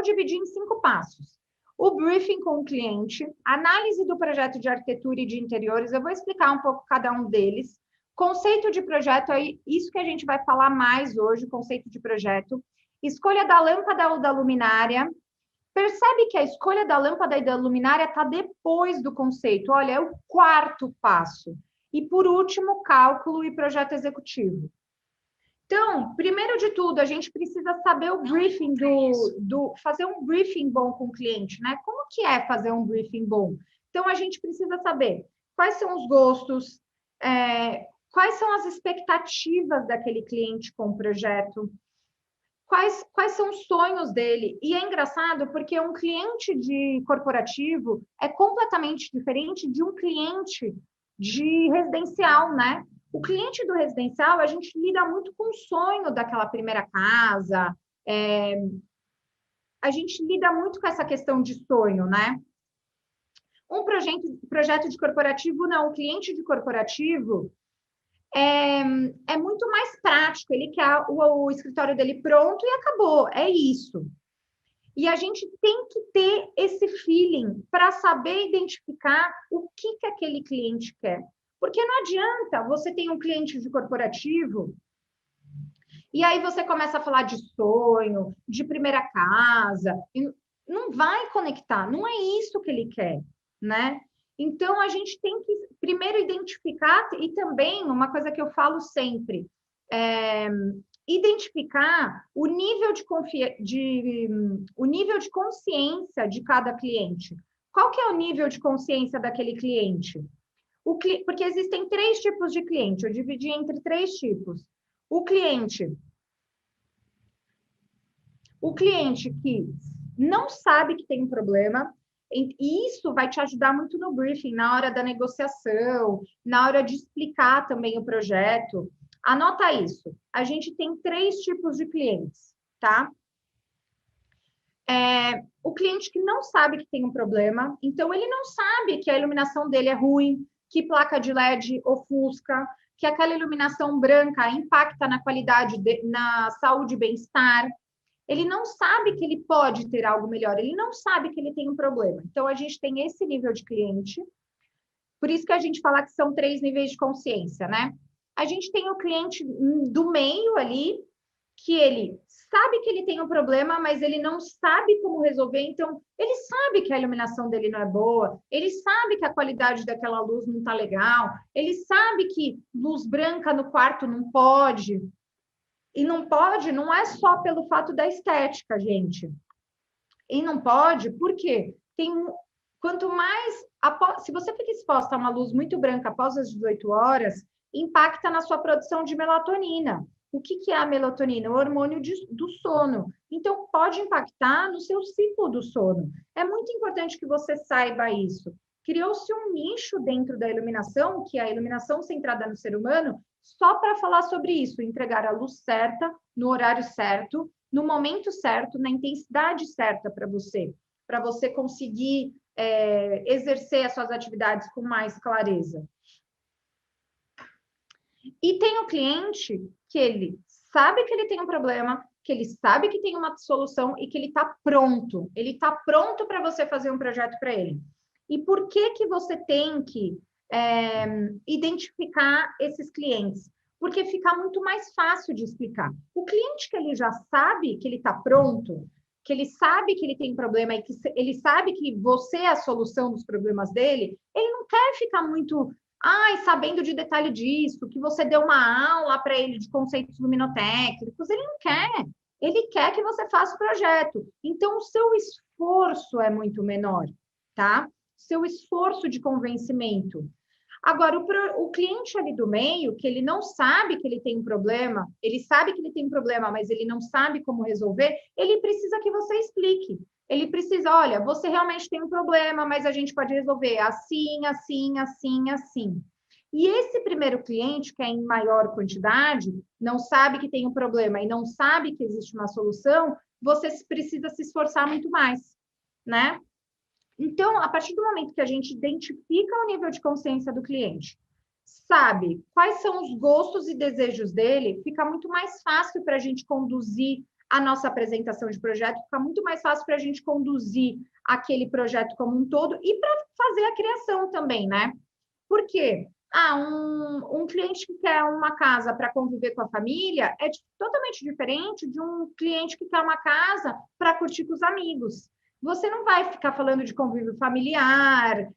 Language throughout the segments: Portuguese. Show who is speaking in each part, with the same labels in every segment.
Speaker 1: dividir em 5 passos. O briefing com o cliente, análise do projeto de arquitetura e de interiores, eu vou explicar um pouco cada um deles. Conceito de projeto, aí, isso que a gente vai falar mais hoje, conceito de projeto. Escolha da lâmpada ou da luminária. Percebe que a escolha da lâmpada e da luminária está depois do conceito. Olha, é o 4º passo. E, por último, cálculo e projeto executivo. Então, primeiro de tudo, a gente precisa saber o briefing fazer um briefing bom com o cliente, né? Como que é fazer um briefing bom? Então, a gente precisa saber quais são os gostos, quais são as expectativas daquele cliente com o projeto, quais são os sonhos dele. E é engraçado porque um cliente de corporativo é completamente diferente de um cliente de residencial, né? O cliente do residencial, a gente lida muito com o sonho daquela primeira casa, a gente lida muito com essa questão de sonho, né? Um projeto de corporativo, não. O cliente de corporativo é muito mais prático, ele quer o escritório dele pronto e acabou, é isso. E a gente tem que ter esse feeling para saber identificar o que aquele cliente quer. Porque não adianta você ter um cliente de corporativo e aí você começa a falar de sonho, de primeira casa, não vai conectar, não é isso que ele quer, né? Então, a gente tem que primeiro identificar, e também uma coisa que eu falo sempre, identificar o nível de consciência de cada cliente. Qual que é o nível de consciência daquele cliente? Porque existem 3 tipos de cliente, eu dividi entre 3 tipos. O cliente que não sabe que tem um problema, e isso vai te ajudar muito no briefing, na hora da negociação, na hora de explicar também o projeto. Anota isso. A gente tem 3 tipos de clientes, tá? O cliente que não sabe que tem um problema, então ele não sabe que a iluminação dele é ruim, que placa de LED ofusca, que aquela iluminação branca impacta na qualidade, na saúde e bem-estar. Ele não sabe que ele pode ter algo melhor, ele não sabe que ele tem um problema. Então, a gente tem esse nível de cliente, por isso que a gente fala que são 3 níveis de consciência, né? A gente tem o cliente do meio ali, que ele sabe que ele tem um problema, mas ele não sabe como resolver, então ele sabe que a iluminação dele não é boa, ele sabe que a qualidade daquela luz não está legal, ele sabe que luz branca no quarto não pode, e não pode não é só pelo fato da estética, gente. E não pode porque quanto mais... Se você fica exposta a uma luz muito branca após as 18 horas, impacta na sua produção de melatonina. O que é a melatonina? O hormônio do sono. Então, pode impactar no seu ciclo do sono. É muito importante que você saiba isso. Criou-se um nicho dentro da iluminação, que é a iluminação centrada no ser humano, só para falar sobre isso, entregar a luz certa, no horário certo, no momento certo, na intensidade certa para você conseguir exercer as suas atividades com mais clareza. E tem o cliente que ele sabe que ele tem um problema, que ele sabe que tem uma solução e que ele está pronto. Ele está pronto para você fazer um projeto para ele. E por que você tem que identificar esses clientes? Porque fica muito mais fácil de explicar. O cliente que ele já sabe que ele está pronto, que ele sabe que ele tem problema e que ele sabe que você é a solução dos problemas dele, ele não quer ficar muito... sabendo de detalhe disso, que você deu uma aula para ele de conceitos luminotécnicos, ele não quer. Ele quer que você faça o projeto. Então, o seu esforço é muito menor, tá? Seu esforço de convencimento. Agora, o cliente ali do meio, que ele não sabe que ele tem um problema, ele sabe que ele tem um problema, mas ele não sabe como resolver, ele precisa que você explique. Ele precisa, olha, você realmente tem um problema, mas a gente pode resolver assim, assim, assim, assim. E esse primeiro cliente, que é em maior quantidade, não sabe que tem um problema e não sabe que existe uma solução, você precisa se esforçar muito mais, né? Então, a partir do momento que a gente identifica o nível de consciência do cliente, sabe quais são os gostos e desejos dele, fica muito mais fácil para a gente conduzir a nossa apresentação de projeto, fica muito mais fácil para a gente conduzir aquele projeto como um todo e para fazer a criação também, né? Por quê? Um cliente que quer uma casa para conviver com a família é totalmente diferente de um cliente que quer uma casa para curtir com os amigos. Você não vai ficar falando de convívio familiar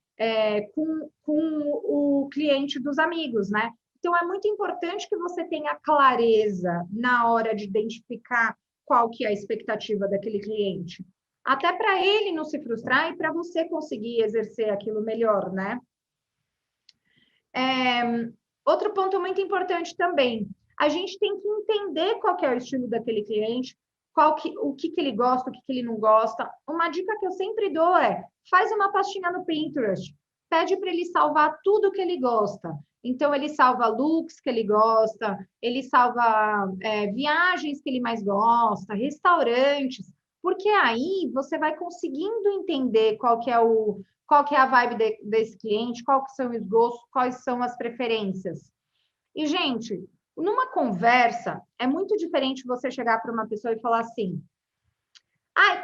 Speaker 1: com o cliente dos amigos, né? Então, é muito importante que você tenha clareza na hora de identificar qual que é a expectativa daquele cliente. Até para ele não se frustrar e para você conseguir exercer aquilo melhor, né? Outro ponto muito importante também, a gente tem que entender qual que é o estilo daquele cliente, o que ele gosta, o que ele não gosta. Uma dica que eu sempre dou faz uma pastinha no Pinterest, pede para ele salvar tudo que ele gosta. Então, ele salva looks que ele gosta, ele salva viagens que ele mais gosta, restaurantes, porque aí você vai conseguindo entender qual que é a vibe desse cliente, quais são os gostos, quais são as preferências. E, gente, numa conversa, é muito diferente você chegar para uma pessoa e falar assim,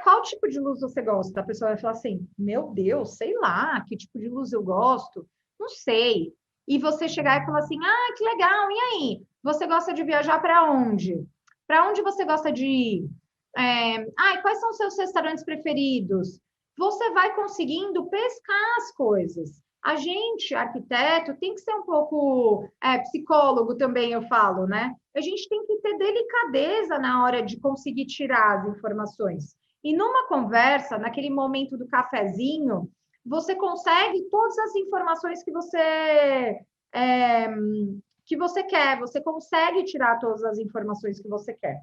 Speaker 1: qual tipo de luz você gosta? A pessoa vai falar assim, meu Deus, sei lá, que tipo de luz eu gosto? Não sei. E você chegar e falar assim, que legal, e aí? Você gosta de viajar para onde? Para onde você gosta de ir? Quais são os seus restaurantes preferidos? Você vai conseguindo pescar as coisas. A gente, arquiteto, tem que ser um pouco psicólogo também, eu falo, né? A gente tem que ter delicadeza na hora de conseguir tirar as informações. E numa conversa, naquele momento do cafezinho, você consegue todas as informações que você quer, você consegue tirar todas as informações que você quer.